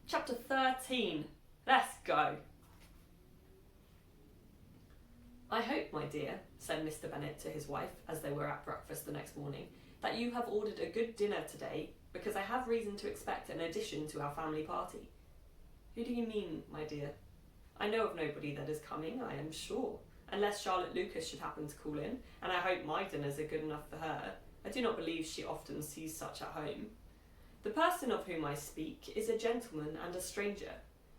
Chapter 13. Let's go. I hope, my dear, said Mr. Bennet to his wife as they were at breakfast the next morning, that you have ordered a good dinner today, because I have reason to expect an addition to our family party. Who do you mean, my dear? I know of nobody that is coming, I am sure, unless Charlotte Lucas should happen to call in, and I hope my dinners are good enough for her. I do not believe she often sees such at home. The person of whom I speak is a gentleman and a stranger.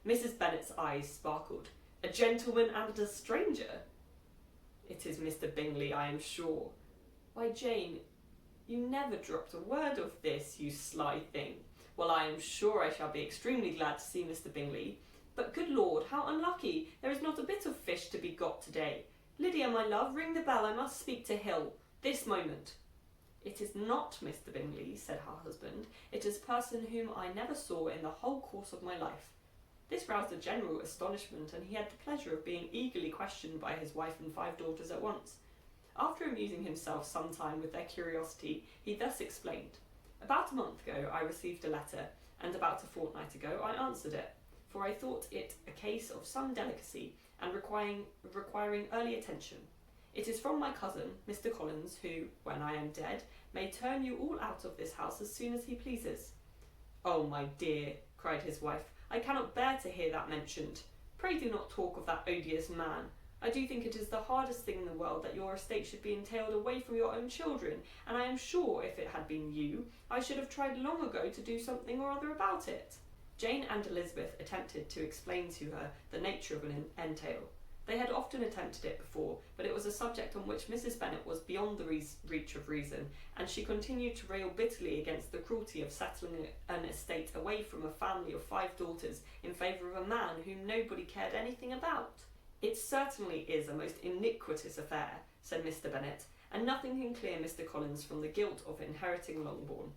Mrs. Bennet's eyes sparkled. A gentleman and a stranger? It is Mr. Bingley, I am sure. Why, Jane, you never dropped a word of this, you sly thing. Well, I am sure I shall be extremely glad to see Mr. Bingley. But good Lord, how unlucky! There is not a bit of fish to be got today. Lydia, my love, ring the bell. I must speak to Hill. This moment. It is not Mr. Bingley, said her husband. It is a person whom I never saw in the whole course of my life. This roused a general astonishment, and he had the pleasure of being eagerly questioned by his wife and 5 daughters at once. After amusing himself some time with their curiosity, he thus explained. About a month ago I received a letter, and about a fortnight ago I answered it, for I thought it a case of some delicacy, and requiring early attention. It is from my cousin, Mr. Collins, who, when I am dead, may turn you all out of this house as soon as he pleases. Oh, my dear, cried his wife, I cannot bear to hear that mentioned. Pray do not talk of that odious man. I do think it is the hardest thing in the world that your estate should be entailed away from your own children, and I am sure if it had been you, I should have tried long ago to do something or other about it. Jane and Elizabeth attempted to explain to her the nature of an entail. They had often attempted it before, but it was a subject on which Mrs. Bennet was beyond the reach of reason, and she continued to rail bitterly against the cruelty of settling an estate away from a family of 5 daughters in favour of a man whom nobody cared anything about. It certainly is a most iniquitous affair, said Mr. Bennet, and nothing can clear Mr. Collins from the guilt of inheriting Longbourn.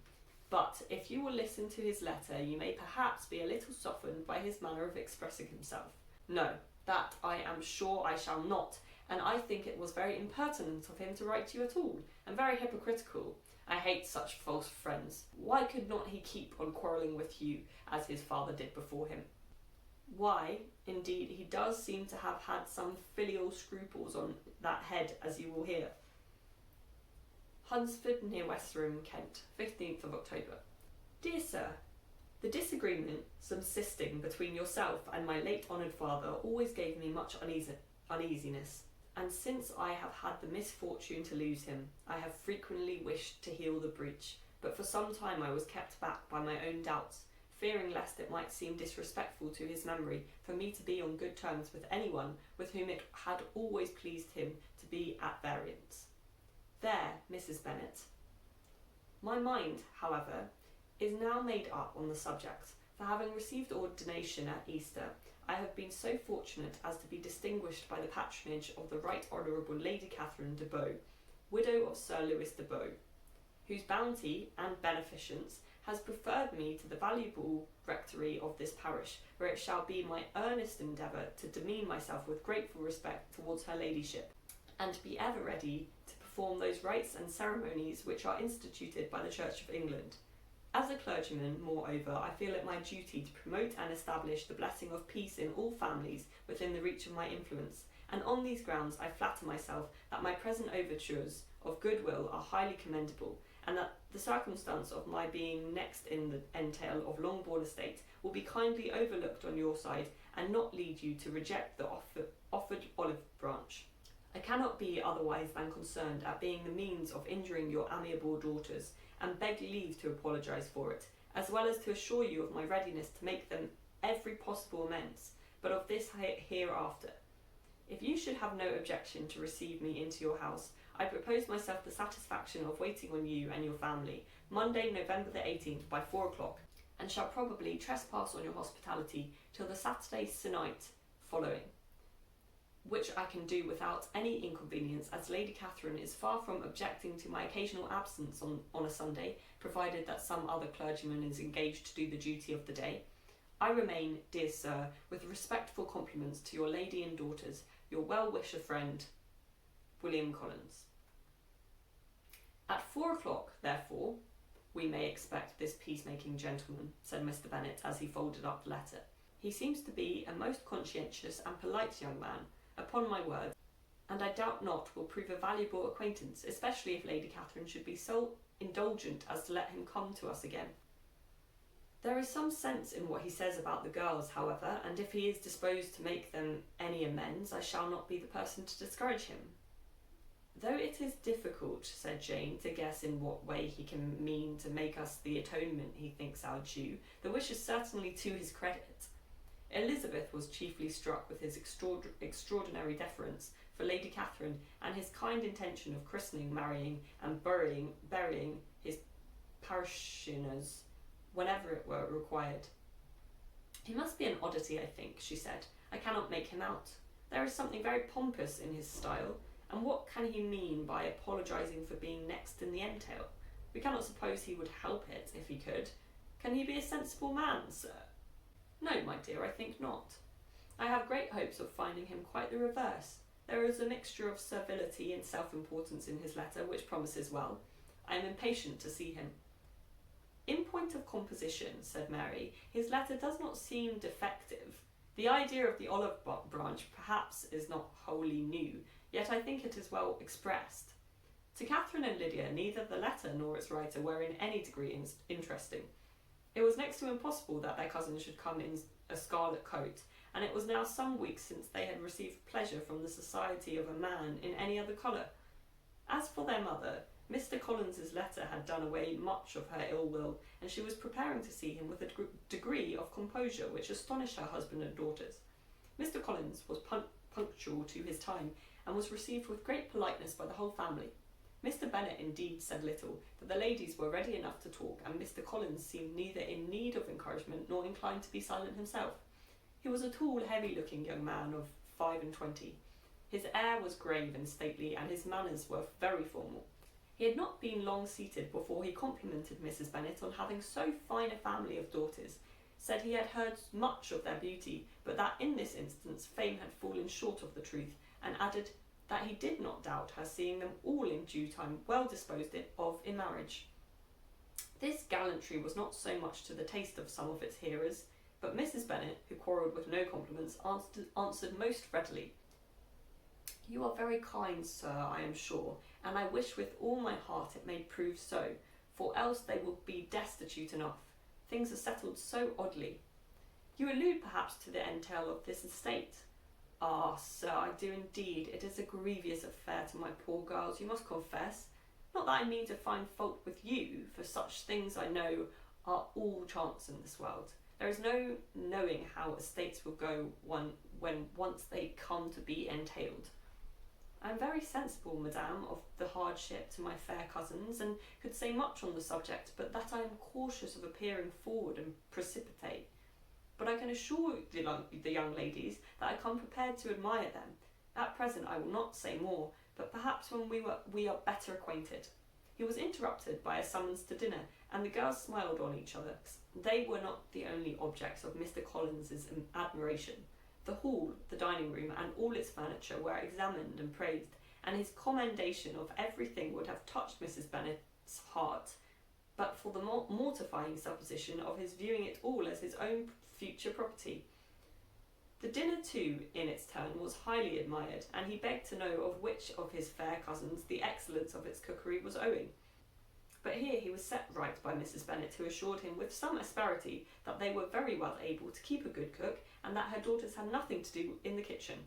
But if you will listen to his letter, you may perhaps be a little softened by his manner of expressing himself. No, that I am sure I shall not, and I think it was very impertinent of him to write to you at all, and very hypocritical. I hate such false friends. Why could not he keep on quarrelling with you, as his father did before him? Why, indeed, he does seem to have had some filial scruples on that head, as you will hear. Hunsford, near Westerham, Kent, 15th of October. Dear Sir, the disagreement subsisting between yourself and my late honoured father always gave me much uneasiness, and since I have had the misfortune to lose him, I have frequently wished to heal the breach, but for some time I was kept back by my own doubts, fearing lest it might seem disrespectful to his memory for me to be on good terms with anyone with whom it had always pleased him to be at variance. There, Mrs. Bennet. My mind, however, is now made up on the subject, for having received ordination at Easter, I have been so fortunate as to be distinguished by the patronage of the Right Honourable Lady Catherine de Bow, widow of Sir Lewis de Bow, whose bounty and beneficence has preferred me to the valuable rectory of this parish, where it shall be my earnest endeavour to demean myself with grateful respect towards her ladyship, and be ever ready to perform those rites and ceremonies which are instituted by the Church of England. As a clergyman, moreover, I feel it my duty to promote and establish the blessing of peace in all families within the reach of my influence, and on these grounds I flatter myself that my present overtures of goodwill are highly commendable, and that the circumstance of my being next in the entail of Longbourn estate will be kindly overlooked on your side, and not lead you to reject the offered olive branch. I cannot be otherwise than concerned at being the means of injuring your amiable daughters, and beg leave to apologise for it, as well as to assure you of my readiness to make them every possible amends, but of this hereafter. If you should have no objection to receive me into your house, I propose myself the satisfaction of waiting on you and your family, Monday, November the 18th, by 4 o'clock, and shall probably trespass on your hospitality till the Saturday se'nnight following, which I can do without any inconvenience, as Lady Catherine is far from objecting to my occasional absence on a Sunday, provided that some other clergyman is engaged to do the duty of the day. I remain, dear sir, with respectful compliments to your lady and daughters, your well-wisher friend, William Collins. At 4 o'clock, therefore, we may expect this peacemaking gentleman, said Mr. Bennet as he folded up the letter. He seems to be a most conscientious and polite young man, upon my word, and I doubt not will prove a valuable acquaintance, especially if Lady Catherine should be so indulgent as to let him come to us again. There is some sense in what he says about the girls, however, and if he is disposed to make them any amends, I shall not be the person to discourage him. Though it is difficult, said Jane, to guess in what way he can mean to make us the atonement he thinks our due, the wish is certainly to his credit. Elizabeth was chiefly struck with his extraordinary deference for Lady Catherine and his kind intention of christening, marrying, and burying his parishioners whenever it were required. He must be an oddity, I think, she said. I cannot make him out. There is something very pompous in his style, and what can he mean by apologising for being next in the entail? We cannot suppose he would help it, if he could. Can he be a sensible man, sir? No, my dear, I think not. I have great hopes of finding him quite the reverse. There is a mixture of servility and self-importance in his letter, which promises well. I am impatient to see him. In point of composition, said Mary, his letter does not seem defective. The idea of the olive branch perhaps is not wholly new, yet I think it is well expressed. To Catherine and Lydia, neither the letter nor its writer were in any degree interesting. It was next to impossible that their cousin should come in a scarlet coat, and it was now some weeks since they had received pleasure from the society of a man in any other colour. As for their mother, Mr. Collins's letter had done away much of her ill will, and she was preparing to see him with a degree of composure which astonished her husband and daughters. Mr. Collins was punctual to his time, and was received with great politeness by the whole family. Mr. Bennet indeed said little, but the ladies were ready enough to talk, and Mr. Collins seemed neither in need of encouragement nor inclined to be silent himself. He was a tall, heavy-looking young man of 25. His air was grave and stately, and his manners were very formal. He had not been long seated before he complimented Mrs. Bennet on having so fine a family of daughters, said he had heard much of their beauty, but that in this instance fame had fallen short of the truth, and added that he did not doubt her seeing them all in due time well disposed of in marriage. This gallantry was not so much to the taste of some of its hearers, but Mrs. Bennet, who quarrelled with no compliments, answered most readily. You are very kind, sir, I am sure, and I wish with all my heart it may prove so, for else they will be destitute enough. Things are settled so oddly. You allude perhaps to the entail of this estate. Ah, sir, I do indeed. It is a grievous affair to my poor girls, you must confess. Not that I mean to find fault with you, for such things I know are all chance in this world. There is no knowing how estates will go when once they come to be entailed. I am very sensible, madame, of the hardship to my fair cousins, and could say much on the subject, but that I am cautious of appearing forward and precipitate. But I can assure the young ladies that I come prepared to admire them. At present I will not say more, but perhaps when we are better acquainted. He was interrupted by a summons to dinner, and the girls smiled on each other. They were not the only objects of Mr. Collins's admiration. The hall, the dining room, and all its furniture were examined and praised, and his commendation of everything would have touched Mrs. Bennet's heart, but for the mortifying supposition of his viewing it all as his own future property. The dinner, too, in its turn, was highly admired, and he begged to know of which of his fair cousins the excellence of its cookery was owing. But here he was set right by Mrs. Bennet, who assured him with some asperity that they were very well able to keep a good cook, and that her daughters had nothing to do in the kitchen.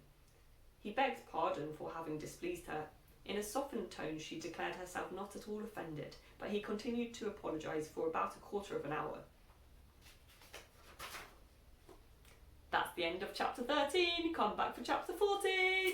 He begged pardon for having displeased her. In a softened tone she declared herself not at all offended, but he continued to apologise for about a quarter of an hour. That's the end of chapter 13. Come back for chapter 14.